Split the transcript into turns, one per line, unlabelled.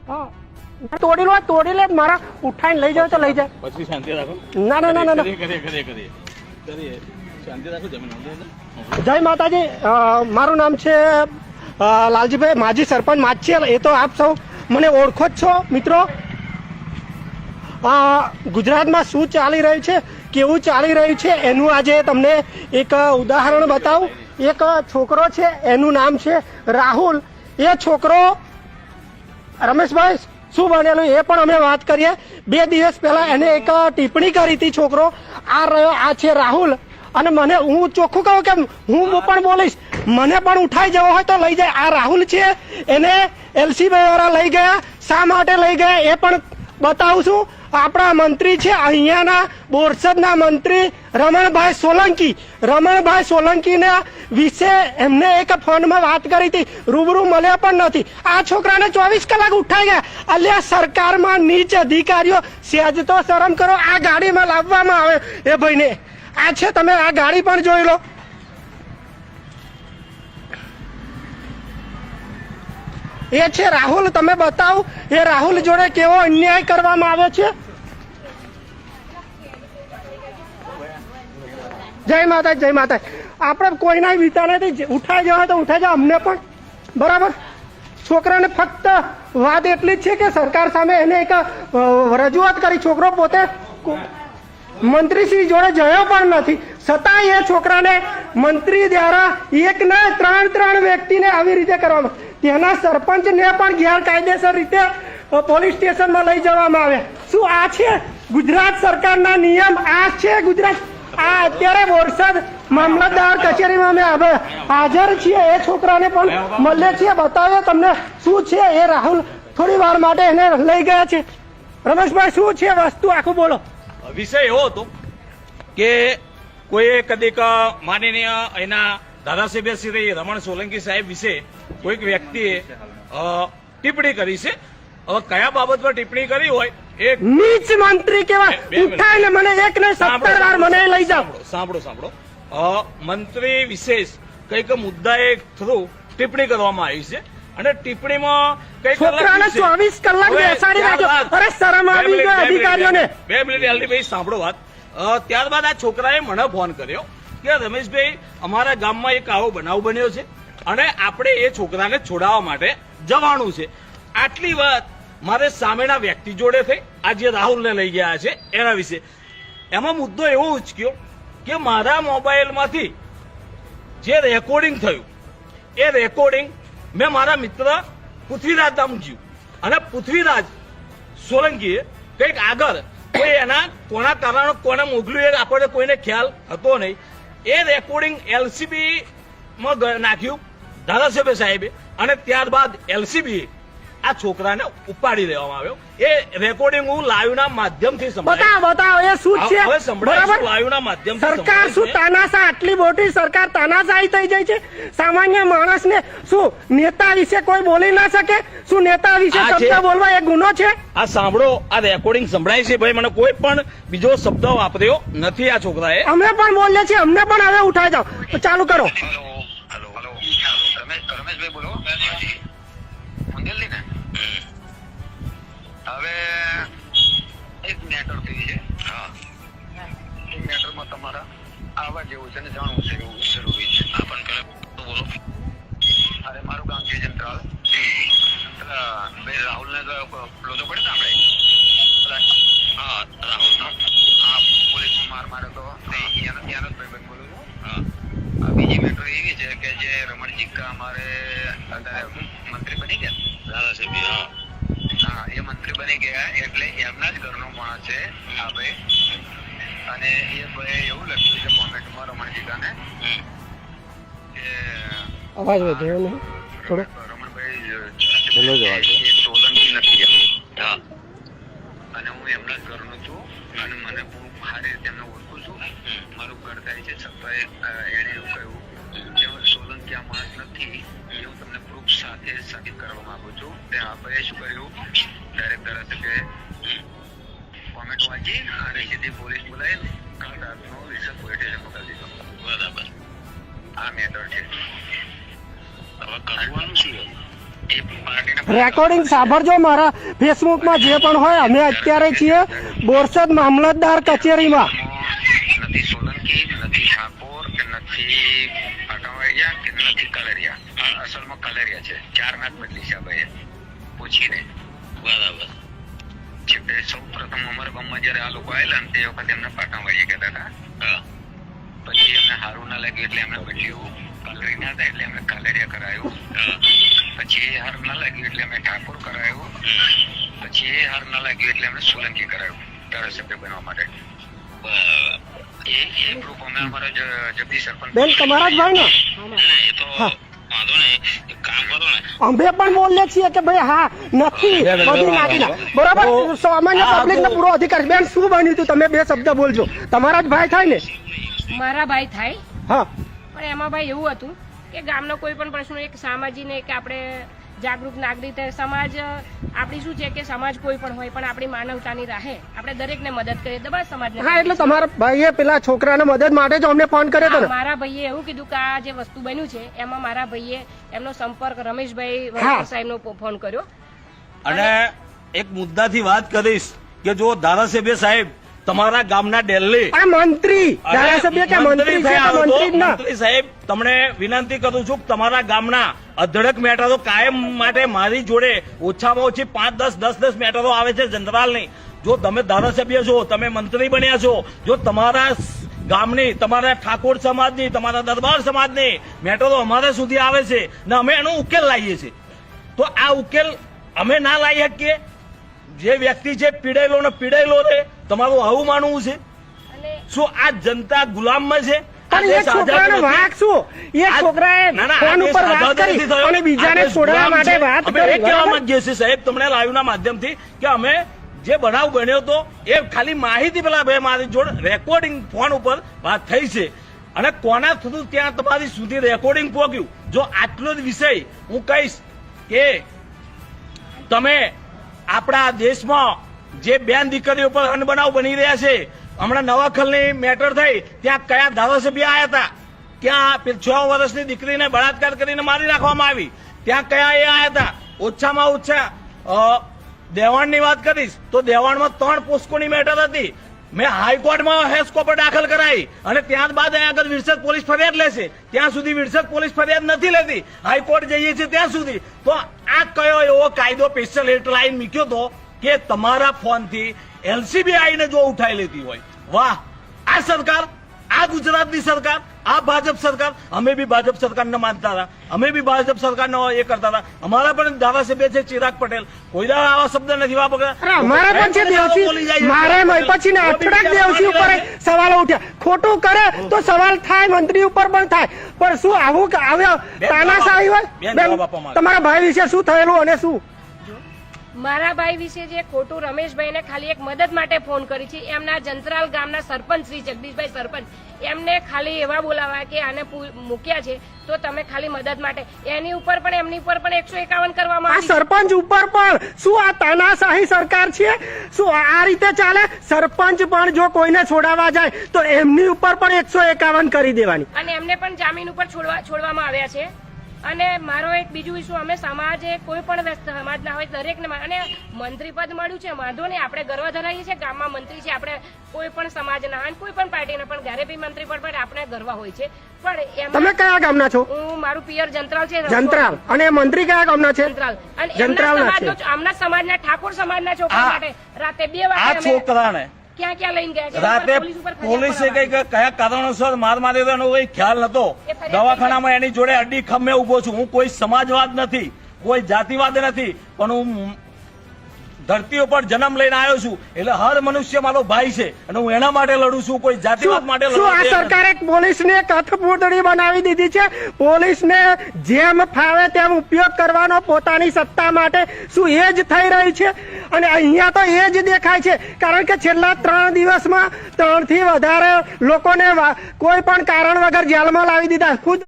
હા તોડી લે મારા ઉઠાઈને લઈ જાવ તો લઈ જાય.
પછી શાંતિ રાખો.
ના ના ના ના
કરીએ શાંતિ રાખો. જમીન
જય માતાજી. મારું નામ છે લાલજીભાઈ, માજી સરપંચ માછીલ. એ તો આપ સૌ મને ઓળખો જ છો મિત્રો. ગુજરાતમાં શું ચાલી રહ્યું છે, કેવું ચાલી રહ્યું છે એનું આજે તમને એક ઉદાહરણ બતાવું. એક છોકરો છે, એનું નામ છે રાહુલ. એ છોકરો રમેશભાઈ શું બનેલું એ પણ અમે વાત કરીએ. 2 દિવસ પહેલા એને એક ટિપ્પણી કરી હતી છોકરો. આ છે રાહુલ. અને મને હું ચોખ્ખું કહું કે હું પણ બોલીશ, મને પણ ઉઠાઈ જવો હોય તો લઈ જાય. આ રાહુલ છે, એને એલસીબી વાળા લઈ ગયા. શા માટે લઈ ગયા એ પણ બતાવું છું. આપણા મંત્રી છે અહીંયાના બોરસદના મંત્રી રમણભાઈ સોલંકીના વિશે એમને એક ફોનમાં વાત કરી હતી, રૂબરૂ મળ્યા પણ નથી. આ છોકરાને 24 કલાક ઉઠાઈ ગયા. અલ્યા સરકારમાં નીચ અધિકારીઓ, સહેજ તો શરમ કરો. આ ગાડીમાં લાવવામાં આવે એ ભાઈને. આ છે, તમે આ ગાડી પણ જોઈ લો. એ છે રાહુલ. તમે બતાવો એ રાહુલ જોડે કેવો અન્યાય કરવામાં આવે છે. જય માતા, જય માતા. આપણે કોઈના વિતા નથી. ઉઠાઈ જવા તો ઉઠાઈ જાવ અમને પણ, બરાબર. છોકરાને ફક્ત વાત એટલી જ છે કે સરકાર સામે એને એક રજૂઆત કરી. છોકરો પોતે મંત્રીશ્રી જોડે જયો પણ નથી, છતાં એ છોકરાને મંત્રી દ્વારા એક ને ત્રણ વ્યક્તિને આવી રીતે કરવામાં, તેના સરપંચને પણ ગેરકાયદેસર રીતે પોલીસ સ્ટેશનમાં લઈ જવામાં આવે. શું આ છે ગુજરાત સરકારના નિયમ? આ છે ગુજરાત? આ અત્યારે બોરસદ મામલતદાર કચેરીમાં અમે હાજર છીએ. એ છોકરાને પણ મળે છીએ, બતાવે તમને શું છે. એ રાહુલ થોડી વાર માટે એને લઈ ગયા છે. રમેશભાઈ શું છે વસ્તુ આખું બોલો.
વિષય એવો હતો કે કોઈએ કદીક માનનીય એના ધારાસભ્ય શ્રી રમણ સોલંકી સાહેબ વિશે કોઈક વ્યક્તિએ ટિપ્પણી કરી છે. હવે કયા બાબત પર ટિપ્પણી કરી હોય એ
નીચ મંત્રી કેવાય. ઉઠાઈને મને એક ને 17 વાર મને લઈ જાવ.
સાંભળો. મંત્રી વિશેષ કઈક મુદ્દાએ થ્રુ ટિપ્પણી કરવામાં આવી છે અને ટિપ્પણીમાં કઈક
છોકરાને 24 કલાક બેસાડી રાખ્યો. અરે શરમ આવી ગઈ અધિકારીઓને.
2 મિનિટ એલડીભાઈ સાંભળો વાત. ત્યારબાદ આ છોકરાએ મને ફોન કર્યો કે રમેશભાઈ, અમારા ગામમાં એક આવો બનાવ બન્યો છે અને આપણે એ છોકરાને છોડાવવા માટે જવાનું છે. આટલી વાત મારે સામેના વ્યક્તિ જોડે થઈ. આ જે રાહુલને લઈ ગયા છે એના વિશે. એમાં મુદ્દો એવો ઉચક્યો કે મારા મોબાઈલમાંથી જે રેકોર્ડિંગ થયું એ રેકોર્ડિંગ મેં મારા મિત્ર પૃથ્વીરાજના મૂક્યું અને પૃથ્વીરાજ સોલંકીએ કંઈક આગળ કોઈ એના કોના કારણે કોને મોકલ્યું એ આપણને કોઈને ખ્યાલ હતો નહીં. એ રેકોર્ડિંગ એલસીબી માં નાખ્યું ધારાસભ્ય સાહેબે અને ત્યારબાદ એલસીબી આ છોકરાને ઉપાડી લેવામાં આવ્યો. એ રેકોર્ડિંગ હું લાઈવના માધ્યમથી
બતાવો એ શું છે.
બરાબર, લાઈવના માધ્યમથી
સરકાર શું તાનાશાહ, આટલી મોટી સરકાર તાનાશાહી થઈ જાય છે. સામાન્ય માણસને શું નેતા વિશે કોઈ બોલી ના શકે? શું નેતા વિશે શબ્દ બોલવા એ ગુનો છે?
આ સાંભળો, આ રેકોર્ડિંગ સંભળાય છે ભાઈ. મને કોઈ પણ બીજો શબ્દ વાપર્યો નથી આ છોકરાએ.
અમે પણ બોલીએ છીએ, અમને પણ હવે ઉઠાઈ જાઓ. ચાલુ કરો.
રમેશભાઈ બોલો. હવે એક મેટર થઈ છે. એ મેટરમાં તમારા આવવા જેવું છે ને જાણવું છે એવું જરૂરી છે. બોલો. અરે મારું ગામ છે જંત્રાલ. ભાઈ રાહુલને લોચો પડે ને આપણે. હા રાહુલ. હા, પોલીસમાં માર માર્યો તો ત્યાંનો ભાઈ બોલું છું. હા, બીજી મેટર એવી છે કે જે રમણજી અમારે મંત્રી બની ગયા ધારાસભ્ય. હા, એ મંત્રી બની ગયા એટલે એમના જ ઘરનો માણસ છે આ ભાઈ. અને એ ભાઈ એવું લખ્યું છે કોમેન્ટમાં રમણજીકાને કે
અવાજ વધ્યો નહીં થોડો.
રમણભાઈ સોલંકી નથી. હા, અને હું એમના જ ઘરનો છું અને મને હું સારી રીતે એમને ઓળખું છું. મારું ઘર થાય છે છતાં એને એવું કહ્યું કે સોલંકી આ માણસ નથી. હું તમને પ્રૂફ સાથે સાબિત કરવા માંગુ છું. ત્યાં આપણે શું કર્યું, ડાયરેક્ટ ધારાસભ્ય કોમેન્ટ વાંચી અને સીધી પોલીસ બોલાવી કાલ રાતનો રિસર્ચ પોલીસ સ્ટેશન મોકલી દીધો. બરાબર, આ મેટર છે. હવે કરવાનું શું? એ પાર્ટીને
રેકોર્ડિંગ સાંભળજો મારા ફેસબુકમાં જે પણ હોય. અમે અત્યારે છીએ બોરસદ મામલતદાર કચેરીમાં.
નથી સોલંકી, નથી ઠાકોર, કે નથી પાટાવાડિયા, કે નથી કલરિયા. અસલમાં કલરિયા છે. 4 નાક બદલી છે આ ભાઈએ પૂછીને. બરાબર. છેલ્લે સૌ પ્રથમ અમારા ગામમાં જયારે આ લોકો આવેલા ને તે વખતે એમને પાટાવાડિયા કહેતા હતા. પછી એમને સારું ના લાગ્યું એટલે એમને બદલ્યું. કલરી ના હતા એટલે એમને કલરિયા કરાયું. પછી એ હાર ના લાગ્યું એટલે અમે ઠાકોર કરાયું. પછી એ હાર ના લાગ્યું એટલે એમને સોલંકી કરાયું ધારાસભ્ય બનવા માટે. એ ગ્રુપ અમે અમારા જગદીશ સરપંચ
બેન તમારા જ ભાઈ ને?
એ તો વાંધો નહીં, એક કામ કરો ને.
અમે પણ બોલીએ છીએ કે ભાઈ હા નથી બધી નાખીને બરાબર. સામાન્ય પબ્લિક ને પૂરો અધિકાર છે. બેન શું બન્યું હતું? તમે 2 શબ્દ બોલજો. તમારા જ ભાઈ થાય ને?
મારા ભાઈ થાય,
હા.
પણ એમાં ભાઈ એવું હતું કે ગામનો કોઈ પણ પ્રશ્ન એક સામાજિકને કે આપણે જાગૃત નાગરિક સમાજ આપણી શું છે કે સમાજ કોઈ પણ હોય પણ આપણી માનવતાની રાહે આપણે દરેકને મદદ કરીએ. દબાણ સમાજને.
હા, એટલે તમારા ભાઈએ પેલા છોકરાને મદદ માટે જ અમને ફોન કર્યો હતો ને?
મારા ભાઈએ એવું કીધું કે આ જે વસ્તુ બન્યું છે એમાં મારા ભાઈએ એમનો સંપર્ક રમેશભાઈ
હા.
સાહેબનો ફોન કર્યો.
અને એક મુદ્દાથી વાત કરીશ કે જો ધારાસભ્ય સાહેબ તમારા ગામના દિલ્હી
આ મંત્રી ધારાસભ્ય કે મંત્રી છે કે મંત્રી જ ના?
મંત્રી સાહેબ તમને વિનંતી કરું છું કે તમારા ગામના અધડક મેટરો કાયમ માટે મારી જોડે ઓછામાં ઓછી 5, 10, 10 મેટરો આવે છે જનરલની. જો તમે ધારાસભ્ય છો, તમે મંત્રી બન્યા છો, જો તમારા ગામની, તમારા ઠાકોર સમાજની, તમારા દરબાર સમાજની મેટરો અમારા સુધી આવે છે ને અમે એનો ઉકેલ લાવીએ છીએ, તો આ ઉકેલ અમે ના લાવી શકીએ? જે વ્યક્તિ છે પીડાયેલો ને પીડાયેલો છે, તમારું આવું માનવું છે?
અને
શું આ જનતા ગુલામમાં છે?
પણ એ છોકરાનો વાંક શું? એ છોકરાએ ફોન ઉપર વાત કરી અને બીજાને છોડવા માટે વાત
અમે
કરી.
એ કહેવા માંગીએ છીએ સાહેબ તમને લાઈવના માધ્યમથી કે અમે જે બનાવ બન્યો હતો એ ખાલી માહિતી પેલા ભાઈ મારી જોડે રેકોર્ડિંગ ફોન ઉપર વાત થઈ છે અને કોના થતું ત્યાં તમારી સુધી રેકોર્ડિંગ પહોંચ્યું. જો આટલો જ વિષય હું કહીશ કે તમે આપણા દેશમાં જે બેન દીકરીઓ પર અનબનાવ બની રહ્યા છે, હમણાં નવાખલની મેટર થઈ ત્યાં કયા ધારાસભ્ય આવ્યા હતા? ત્યાં 6 વર્ષની દીકરીને બળાત્કાર કરીને મારી નાખવામાં આવી. ત્યાં કયા એ આવ્યા હતા? ઓછામાં ઓછા દેવાણની વાત કરીશ તો દેવાણમાં 3 પોસ્કોની મેટર હતી. મેં હાઈકોર્ટમાં હેસ્કો પર દાખલ કરાવી અને ત્યારબાદ અહીં આગળ વિરસદ પોલીસ ફરિયાદ લેશે. ત્યાં સુધી વિરસદ પોલીસ ફરિયાદ નથી લેતી, હાઈકોર્ટ જઈએ છીએ ત્યાં સુધી. તો આ કયો એવો કાયદો સ્પેશિયલ હેલ્પલાઇન મૂક્યો હતો કે તમારા ફોનથી એલસીબી આઈને જો ઉઠાઈ લેતી હોય? વાહ! આ સરકાર, આ ગુજરાતની સરકાર, આ ભાજપ સરકાર. અમે બી ભાજપ સરકારને માનતા હતા, અમે બી ભાજપ સરકારનો એ કરતા હતા. અમારા પણ ધારાસભ્ય છે ચિરાગ પટેલ, કોઈ દાડો આવા શબ્દ નથી વાપરતા.
અરે અમારે પણ છે દેવસી, મારે પછી ને અઠડાક દેવસી ઉપર સવાલો ઉઠ્યા. ખોટું કરે તો સવાલ થાય, મંત્રી ઉપર પણ થાય. પણ શું આવું આવ્યો તાનાશાહી હોય? બેન, તમારા ભાઈ વિશે શું થયેલું અને શું?
મારા ભાઈ વિશે જે ખોટું રમેશભાઈને ખાલી એક મદદ માટે ફોન કરી છે. એમના જંતરાલ ગામના સરપંચ શ્રી જગદીશભાઈ સરપંચ એમને ખાલી એવા બોલાવા કે આને મૂક્યા છે તો તમે ખાલી મદદ માટે. એની ઉપર પણ એમની ઉપર પણ 151 કરવામાં
આ સરપંચ ઉપર પણ શું આ તાનાશાહી સરકાર છે? શું આ રીતે ચાલે? સરપંચ પણ જો કોઈને છોડાવવા જાય તો એમની ઉપર પણ 151 કરી દેવાની.
અને એમને પણ જામીન ઉપર છોડવામાં આવ્યા છે. અને મારો એક બીજું ઇસ્યુ, અમે સમાજે કોઈ પણ સમાજના હોય દરેકને, અને મંત્રી પદ મળ્યું છે વાંધો નહીં, આપણે ગર્વ ધરાવીએ છીએ ગામમાં મંત્રી છે. આપણે કોઈ પણ સમાજના અને કોઈ પણ પાર્ટીના પણ જ્યારે બી મંત્રી પદ પર આપણે ગર્વ હોય છે. પણ
તમે કયા ગામના છો?
હું, મારું પિયર જંતરાલ છે.
જંતરાલ. અને મંત્રી કયા ગામના છે?
જંતરાલ. અને
જંતરાલના છે.
આમના સમાજના ઠાકોર સમાજના છોકરા માટે રાતે 2
આ
વાગે
છોકરાને
ક્યાં ક્યાં લઈને ગયા છે?
રાતે પોલીસે કઈ કયા કારણોસર માર માર્યો એનો કોઈ ખ્યાલ નતો. દવાખાનામાં એની જોડે અડી ખમ્મે ઉભો છું. હું કોઈ સમાજવાદ નથી, કોઈ જાતિવાદ નથી, પણ હું ધરતી ઉપર જન્મ લઈને આવ્યો છું. એટલે હર મનુષ્ય મારો ભાઈ છે અને હું એના માટે લડું છું, કોઈ જાતિવાદ માટે
શું આ
લડું.
સરકારે પોલીસને કઠપૂતળી બનાવી દીધી છે? પોલીસને જેમ ફાવે તેમ ઉપયોગ કરવાનો પોતાની સત્તા માટે. શું એ જ થઈ રહી છે? અને અહીંયા તો એ જ દેખાય છે, કારણ કે છેલ્લા 3 દિવસમાં 3 થી વધારે લોકોને કોઈ પણ કારણ વગર જેલમાં લાવી દીધા. ખુદ